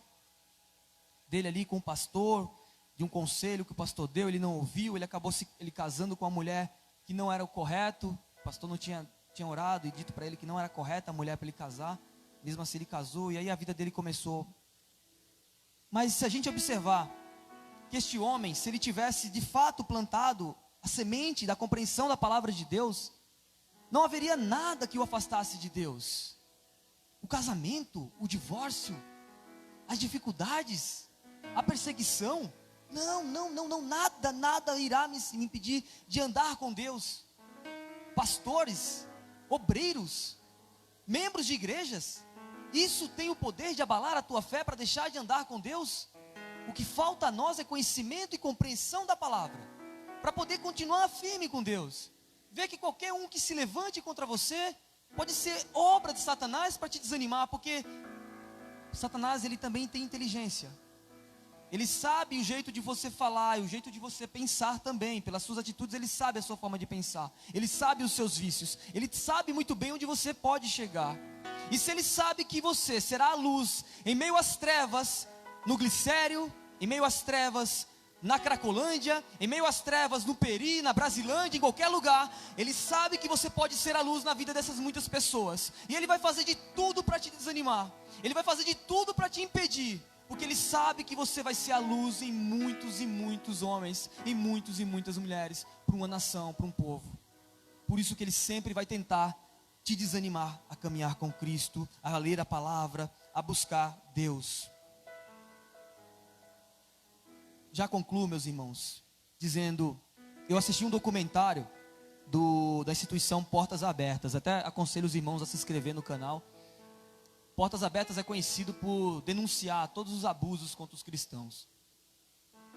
dele ali com o pastor, de um conselho que o pastor deu, ele não ouviu, ele acabou ele casando com uma mulher que não era o correto, o pastor não tinha orado e dito para ele que não era correta a mulher para ele casar, mesmo assim ele casou, e aí a vida dele começou. Mas se a gente observar que este homem, se ele tivesse de fato plantado a semente da compreensão da palavra de Deus, não haveria nada que o afastasse de Deus. O casamento, o divórcio, as dificuldades, a perseguição, nada irá me impedir de andar com Deus. Pastores, obreiros, membros de igrejas, isso tem o poder de abalar a tua fé para deixar de andar com Deus? O que falta a nós é conhecimento e compreensão da palavra, para poder continuar firme com Deus. Ver que qualquer um que se levante contra você pode ser obra de Satanás para te desanimar, porque Satanás, ele também tem inteligência. Ele sabe o jeito de você falar, o jeito de você pensar também. Pelas suas atitudes ele sabe a sua forma de pensar, ele sabe os seus vícios, ele sabe muito bem onde você pode chegar. E se ele sabe que você será a luz em meio às trevas, no Glicério, em meio às trevas na Cracolândia, em meio às trevas no Peri, na Brasilândia, em qualquer lugar, ele sabe que você pode ser a luz na vida dessas muitas pessoas, e ele vai fazer de tudo para te desanimar, ele vai fazer de tudo para te impedir, porque ele sabe que você vai ser a luz em muitos e muitos homens, em muitos e muitas mulheres, para uma nação, para um povo. Por isso que ele sempre vai tentar te desanimar a caminhar com Cristo, a ler a palavra, a buscar Deus. Já concluo, meus irmãos, dizendo, eu assisti um documentário da instituição Portas Abertas, até aconselho os irmãos a se inscrever no canal. Portas Abertas é conhecido por denunciar todos os abusos contra os cristãos.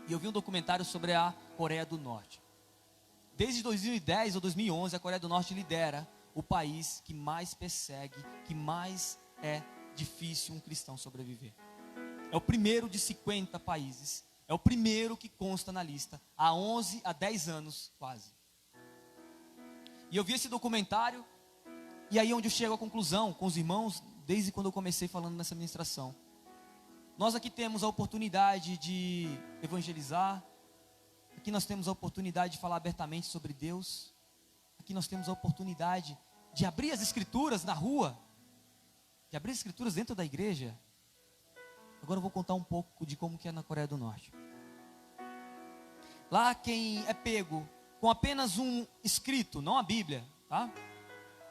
E eu vi um documentário sobre a Coreia do Norte. Desde 2010 ou 2011, a Coreia do Norte lidera o país que mais persegue, que mais é difícil um cristão sobreviver. É o primeiro de 50 países, é o primeiro que consta na lista, há 11 a 10 anos quase. E eu vi esse documentário, e aí onde eu chego à conclusão com os irmãos, desde quando eu comecei falando nessa ministração. Nós aqui temos a oportunidade de evangelizar, aqui nós temos a oportunidade de falar abertamente sobre Deus, aqui nós temos a oportunidade de abrir as escrituras na rua, de abrir as escrituras dentro da igreja. Agora eu vou contar um pouco de como que é na Coreia do Norte. Lá quem é pego com apenas um escrito, não a Bíblia, tá?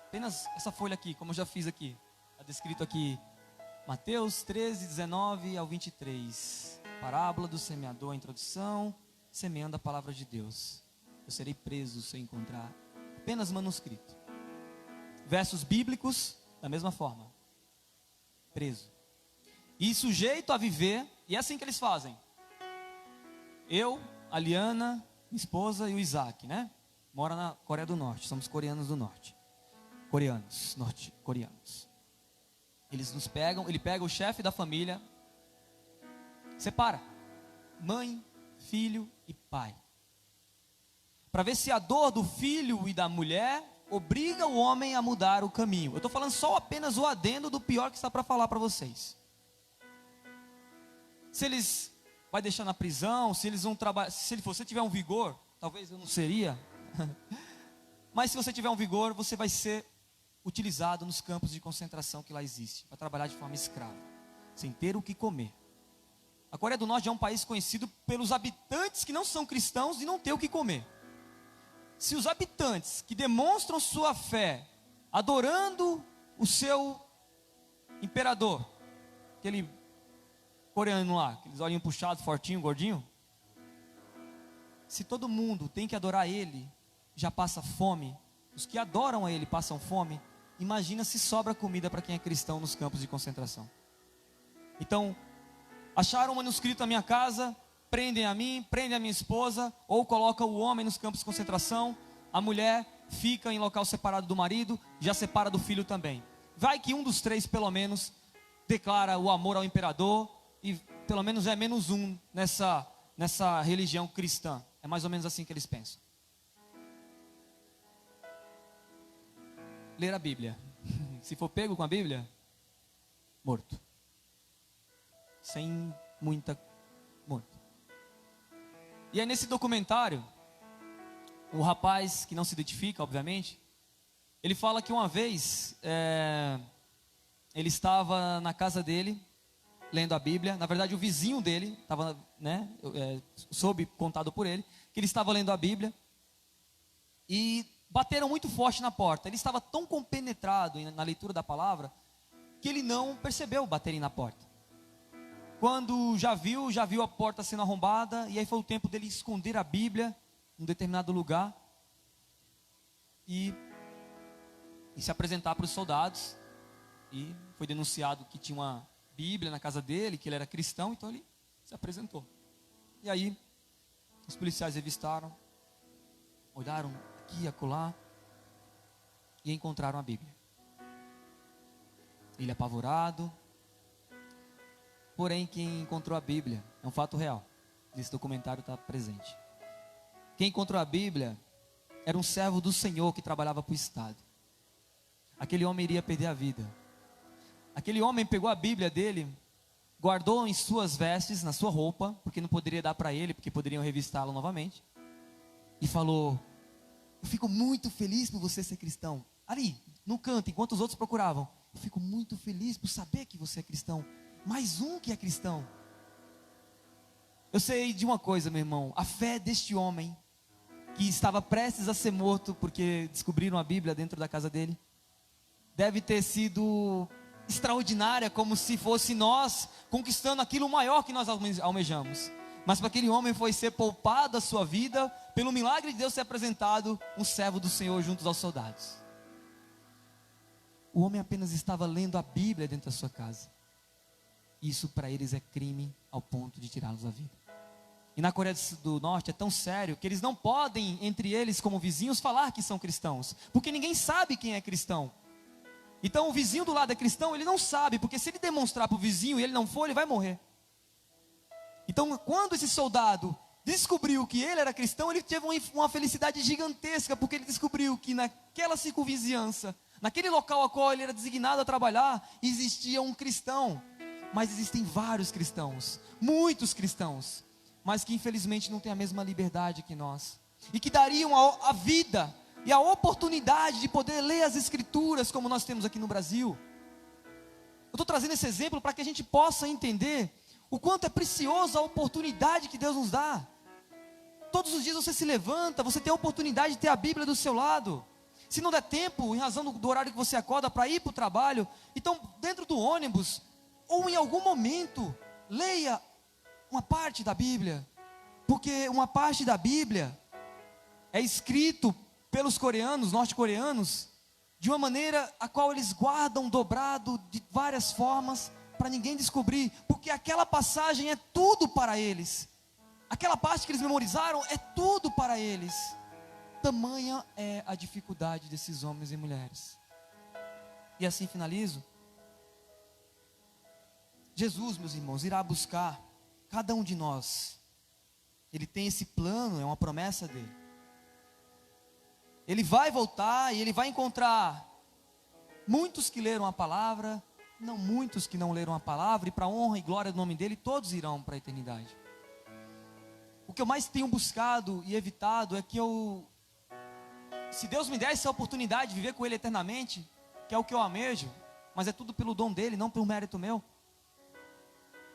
Apenas essa folha aqui, como eu já fiz aqui. Está descrito aqui, Mateus 13, 19 ao 23. Parábola do semeador, a introdução, semeando a palavra de Deus. Eu serei preso se eu encontrar apenas manuscrito. Versos bíblicos, da mesma forma. Preso. E sujeito a viver, e é assim que eles fazem. Eu, a Liana, minha esposa e o Isaac, né? Mora na Coreia do Norte, somos coreanos do norte. Coreanos, norte-coreanos. Eles nos pegam, ele pega o chefe da família, separa mãe, filho e pai, para ver se a dor do filho e da mulher obriga o homem a mudar o caminho. Eu estou falando só apenas o adendo do pior que está para falar para vocês. Se eles vai deixar na prisão, se eles vão trabalhar, se você tiver um vigor, talvez eu não seria, mas se você tiver um vigor, você vai ser utilizado nos campos de concentração que lá existe, para trabalhar de forma escrava, sem ter o que comer. A Coreia do Norte é um país conhecido pelos habitantes que não são cristãos e não têm o que comer. Se os habitantes que demonstram sua fé, adorando o seu imperador, aquele coreano lá, aqueles olhinhos puxados, fortinho, gordinho, se todo mundo tem que adorar ele, já passa fome, os que adoram a ele passam fome, imagina se sobra comida para quem é cristão nos campos de concentração. Então, acharam um manuscrito na minha casa, prendem a mim, prendem a minha esposa, ou colocam o homem nos campos de concentração, a mulher fica em local separado do marido, já separa do filho também. Vai que um dos três, pelo menos, declara o amor ao imperador, e pelo menos é menos um nessa religião cristã. É mais ou menos assim que eles pensam. Ler a Bíblia. Se for pego com a Bíblia, morto. Sem muita... morto. E aí nesse documentário, o rapaz, que não se identifica, obviamente, ele fala que uma vez, ele estava na casa dele, lendo a Bíblia. Na verdade o vizinho dele, estava, né, soube, contado por ele, que ele estava lendo a Bíblia, e bateram muito forte na porta. Ele estava tão compenetrado na leitura da palavra, que ele não percebeu baterem na porta. Quando já viu a porta sendo arrombada, e aí foi o tempo dele esconder a Bíblia em um determinado lugar, e se apresentar para os soldados, e foi denunciado que tinha uma Bíblia na casa dele, que ele era cristão, então ele se apresentou. E aí, os policiais revistaram, olharam aqui e acolá, e encontraram a Bíblia. Ele apavorado. Porém, quem encontrou a Bíblia, é um fato real, nesse documentário está presente. Quem encontrou a Bíblia era um servo do Senhor que trabalhava para o Estado. Aquele homem iria perder a vida. Aquele homem pegou a Bíblia dele, guardou em suas vestes, na sua roupa, porque não poderia dar para ele, porque poderiam revistá-lo novamente, e falou: eu fico muito feliz por você ser cristão. Ali, no canto, enquanto os outros procuravam, eu fico muito feliz por saber que você é cristão. Mais um que é cristão. Eu sei de uma coisa, meu irmão, a fé deste homem, que estava prestes a ser morto, porque descobriram a Bíblia dentro da casa dele, deve ter sido extraordinária, como se fosse nós conquistando aquilo maior que nós almejamos. Mas para aquele homem foi ser poupado a sua vida, pelo milagre de Deus ser apresentado um servo do Senhor junto aos soldados. O homem apenas estava lendo a Bíblia dentro da sua casa. Isso para eles é crime ao ponto de tirá-los da vida. E na Coreia do Norte é tão sério que eles não podem, entre eles como vizinhos, falar que são cristãos, porque ninguém sabe quem é cristão. Então o vizinho do lado é cristão, ele não sabe, porque se ele demonstrar para o vizinho e ele não for, ele vai morrer. Então quando esse soldado descobriu que ele era cristão, ele teve uma felicidade gigantesca, porque ele descobriu que naquela circunvizinhança, naquele local a qual ele era designado a trabalhar, existia um cristão. Mas existem vários cristãos, muitos cristãos, mas que infelizmente não têm a mesma liberdade que nós, e que dariam a vida e a oportunidade de poder ler as Escrituras como nós temos aqui no Brasil. Eu estou trazendo esse exemplo para que a gente possa entender o quanto é preciosa a oportunidade que Deus nos dá. Todos os dias você se levanta, você tem a oportunidade de ter a Bíblia do seu lado. Se não der tempo, em razão do horário que você acorda para ir para o trabalho, então dentro do ônibus, ou em algum momento, leia uma parte da Bíblia, porque uma parte da Bíblia é escrito pelos coreanos, norte-coreanos, de uma maneira a qual eles guardam dobrado de várias formas, para ninguém descobrir, porque aquela passagem é tudo para eles, aquela parte que eles memorizaram é tudo para eles. Tamanha é a dificuldade desses homens e mulheres. E assim finalizo. Jesus, meus irmãos, irá buscar cada um de nós. Ele tem esse plano, é uma promessa dele. Ele vai voltar e ele vai encontrar muitos que leram a palavra, não muitos que não leram a palavra, e para a honra e glória do nome dele, todos irão para a eternidade. O que eu mais tenho buscado e evitado é que se Deus me der essa oportunidade de viver com ele eternamente, que é o que eu almejo, mas é tudo pelo dom dele, não pelo mérito meu.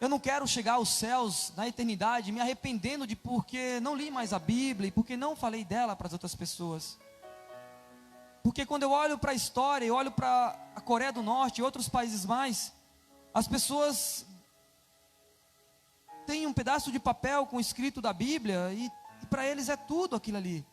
Eu não quero chegar aos céus, na eternidade, me arrependendo de porque não li mais a Bíblia e porque não falei dela para as outras pessoas. Porque quando eu olho para a história, eu olho para a Coreia do Norte e outros países mais, as pessoas têm um pedaço de papel com escrito da Bíblia e para eles é tudo aquilo ali.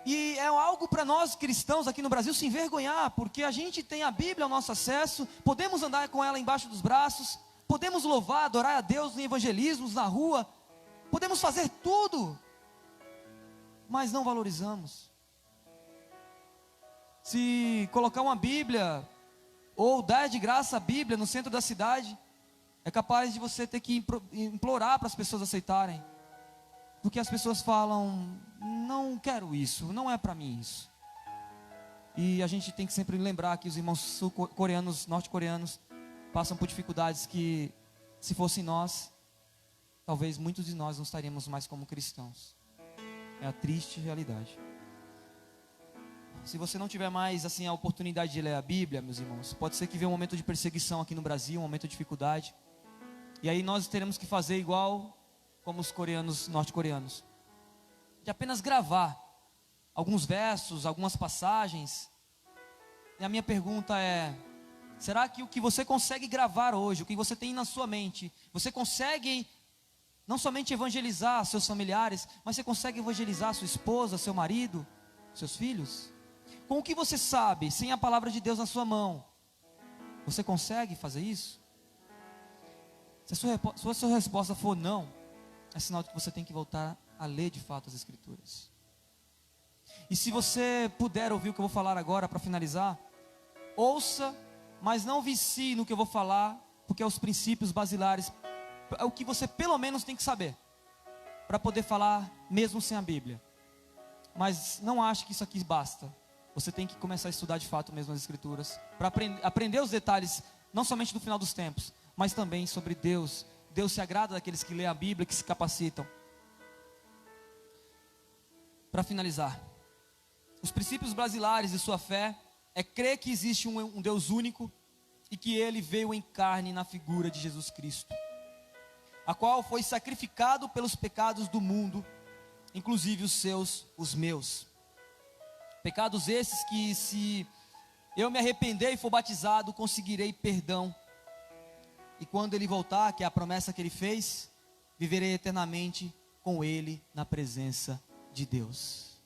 E é algo para nós cristãos aqui no Brasil se envergonhar, porque a gente tem a Bíblia ao nosso acesso, podemos andar com ela embaixo dos braços, podemos louvar, adorar a Deus em evangelismos, na rua, podemos fazer tudo, mas não valorizamos. Se colocar uma Bíblia, ou dar de graça a Bíblia no centro da cidade, é capaz de você ter que implorar para as pessoas aceitarem, porque as pessoas falam, não quero isso, não é para mim isso. E a gente tem que sempre lembrar que os irmãos sul-coreanos, norte-coreanos, passam por dificuldades que, se fossem nós, talvez muitos de nós não estaríamos mais como cristãos. É a triste realidade. Se você não tiver mais assim a oportunidade de ler a Bíblia, meus irmãos, pode ser que venha um momento de perseguição aqui no Brasil, um momento de dificuldade. E aí nós teremos que fazer igual como os coreanos, norte-coreanos, de apenas gravar alguns versos, algumas passagens. E a minha pergunta é: será que o que você consegue gravar hoje, o que você tem na sua mente, você consegue não somente evangelizar seus familiares, mas você consegue evangelizar sua esposa, seu marido, seus filhos? Com o que você sabe, sem a palavra de Deus na sua mão, você consegue fazer isso? Se a sua resposta for não, é sinal de que você tem que voltar a ler de fato as Escrituras. E se você puder ouvir o que eu vou falar agora para finalizar, ouça, mas não vicie no que eu vou falar, porque é os princípios basilares, é o que você pelo menos tem que saber, para poder falar mesmo sem a Bíblia. Mas não ache que isso aqui basta. Você tem que começar a estudar de fato mesmo as Escrituras, para aprender os detalhes, não somente do final dos tempos, mas também sobre Deus. Deus se agrada daqueles que lêem a Bíblia, que se capacitam. Para finalizar, os princípios basilares de sua fé é crer que existe um Deus único e que Ele veio em carne na figura de Jesus Cristo, a qual foi sacrificado pelos pecados do mundo, inclusive os seus, os meus. Pecados esses que, se eu me arrepender e for batizado, conseguirei perdão. E quando ele voltar, que é a promessa que ele fez, viverei eternamente com ele na presença de Deus.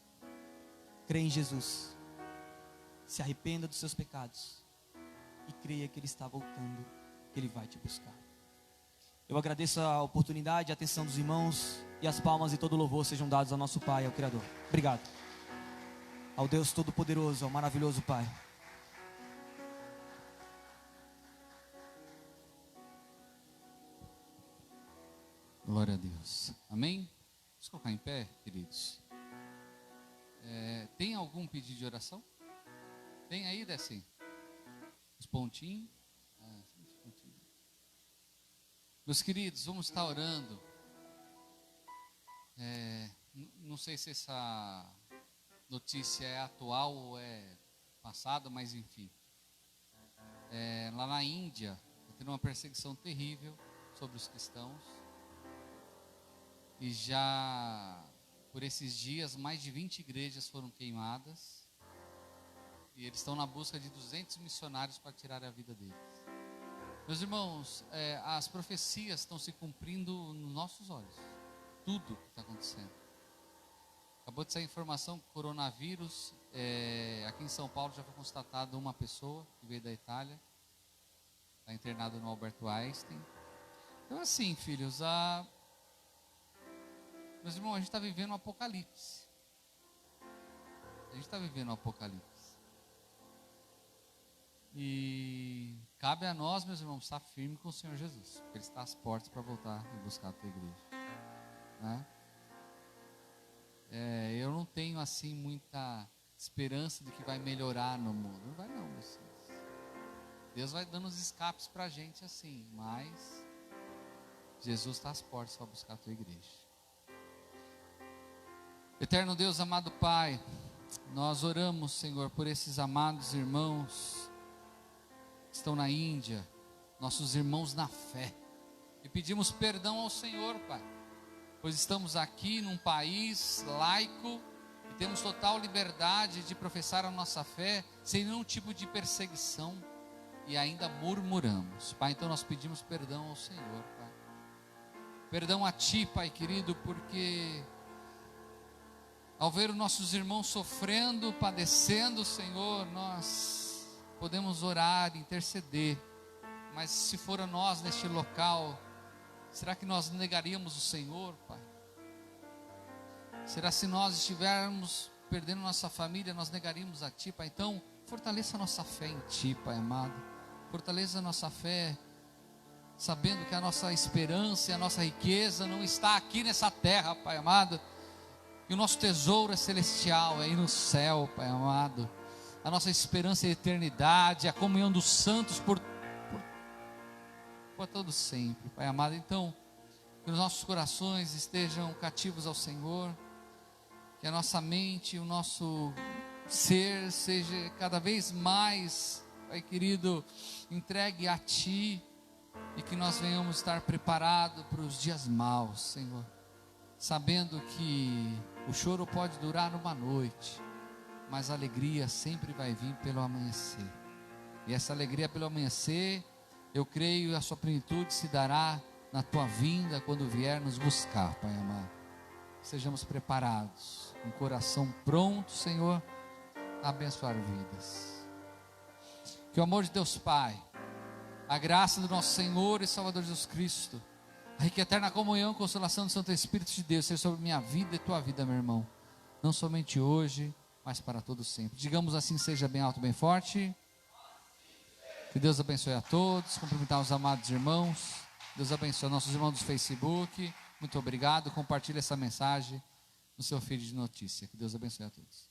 Creia em Jesus, se arrependa dos seus pecados e creia que ele está voltando, que ele vai te buscar. Eu agradeço a oportunidade, a atenção dos irmãos, e as palmas e todo o louvor sejam dados ao nosso Pai, ao Criador. Obrigado. Ao Deus Todo-Poderoso, ao maravilhoso Pai. Glória a Deus. Amém? Vamos colocar em pé, queridos. Tem algum pedido de oração? Tem aí, Desce? Os pontinhos. Os pontinhos. Meus queridos, vamos estar orando. Não sei se essa notícia é atual ou é passada, mas enfim. Lá na Índia, está tendo uma perseguição terrível sobre os cristãos. E já por esses dias, mais de 20 igrejas foram queimadas. E eles estão na busca de 200 missionários para tirar a vida deles. Meus irmãos, as profecias estão se cumprindo nos nossos olhos. Tudo que está acontecendo. Acabou de sair informação que o coronavírus, aqui em São Paulo já foi constatado uma pessoa que veio da Itália. Está internado no Alberto Einstein. Então assim, filhos, meus irmãos, a gente está vivendo um apocalipse. A gente está vivendo um apocalipse. E cabe a nós, meus irmãos, estar firme com o Senhor Jesus. Porque Ele está às portas para voltar e buscar a tua igreja. Né? Eu não tenho assim muita esperança de que vai melhorar no mundo. Não vai não, meus filhos. Deus vai dando os escapes para a gente assim. Mas Jesus está às portas para buscar a tua igreja. Eterno Deus, amado Pai, nós oramos, Senhor, por esses amados irmãos que estão na Índia, nossos irmãos na fé, e pedimos perdão ao Senhor, Pai, pois estamos aqui num país laico e temos total liberdade de professar a nossa fé sem nenhum tipo de perseguição e ainda murmuramos, Pai. Então nós pedimos perdão ao Senhor, Pai, perdão a Ti, Pai querido, porque ao ver os nossos irmãos sofrendo, padecendo, Senhor, nós podemos orar, interceder, mas se for a nós neste local, será que nós negaríamos o Senhor, Pai? Será se nós estivermos perdendo nossa família, nós negaríamos a Ti, Pai? Então, fortaleça a nossa fé em Ti, Pai amado, fortaleça a nossa fé, sabendo que a nossa esperança e a nossa riqueza não está aqui nessa terra, Pai amado, e o nosso tesouro é celestial, é aí no céu, Pai amado. A nossa esperança é a eternidade, a comunhão dos santos por todo sempre, Pai amado. Então, que os nossos corações estejam cativos ao Senhor, que a nossa mente, o nosso ser seja cada vez mais, Pai querido, entregue a Ti, e que nós venhamos estar preparados para os dias maus, Senhor, sabendo que o choro pode durar uma noite, mas a alegria sempre vai vir pelo amanhecer. E essa alegria pelo amanhecer, eu creio, a sua plenitude se dará na tua vinda, quando vier nos buscar, Pai amado. Sejamos preparados, com o coração pronto, Senhor, a abençoar vidas. Que o amor de Deus Pai, a graça do nosso Senhor e Salvador Jesus Cristo, a rica e eterna comunhão e consolação do Santo Espírito de Deus seja sobre minha vida e tua vida, meu irmão, não somente hoje, mas para todo sempre. Digamos assim, seja bem alto, bem forte. Que Deus abençoe a todos. Cumprimentar os amados irmãos. Deus abençoe nossos irmãos do Facebook. Muito obrigado. Compartilhe essa mensagem no seu feed de notícia. Que Deus abençoe a todos.